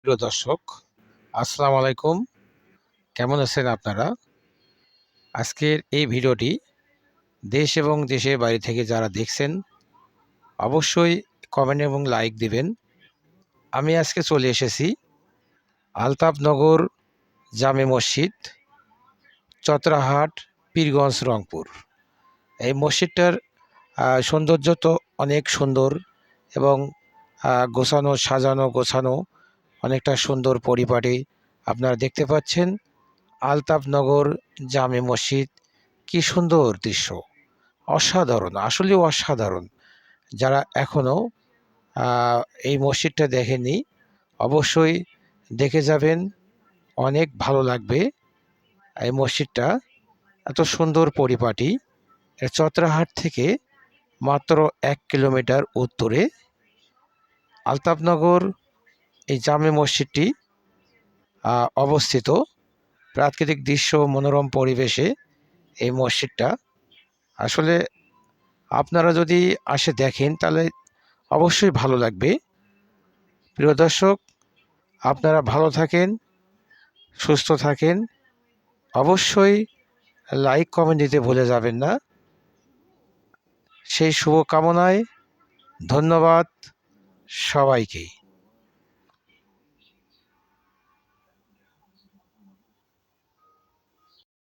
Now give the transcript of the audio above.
প্রিয় দর্শক, আসসালামু আলাইকুম। কেমন আছেন আপনারা? আজকের এই ভিডিওটি দেশ এবং দেশের বাইরে থেকে যারা দেখছেন অবশ্যই কমেন্ট এবং লাইক দিবেন। আমি আজকে চলে এসেছি আলতাফনগর জামে মসজিদ, চত্রাহাট, পীরগঞ্জ, রংপুর। এই মসজিদটার সৌন্দর্য তো অনেক সুন্দর এবং গোছানো, সাজানো গোছানো, অনেকটা সুন্দর পরিপাটি। আপনারা দেখতে পাচ্ছেন আলতাফনগর জামে মসজিদ, কি সুন্দর দৃশ্য, অসাধারণ, আসলে অসাধারণ। যারা এখনও এই মসজিদটা দেখেননি অবশ্যই দেখে যাবেন, অনেক ভালো লাগবে। এই মসজিদটা এত সুন্দর পরিপাটি। চত্রাহাট থেকে মাত্র 1 কিলোমিটার উত্তরে আলতাফনগর এই জামে মসজিদটি অবস্থিত। প্রাকৃতিক দৃশ্য, মনোরম পরিবেশে এই মসজিদটা। আসলে আপনারা যদি আসে দেখেন তাহলে অবশ্যই ভালো লাগবে। প্রিয় দর্শক, আপনারা ভালো থাকেন, সুস্থ থাকেন। অবশ্যই লাইক কমেন্ট দিতে ভুলে যাবেন না। সেই শুভকামনায় ধন্যবাদ সবাইকে।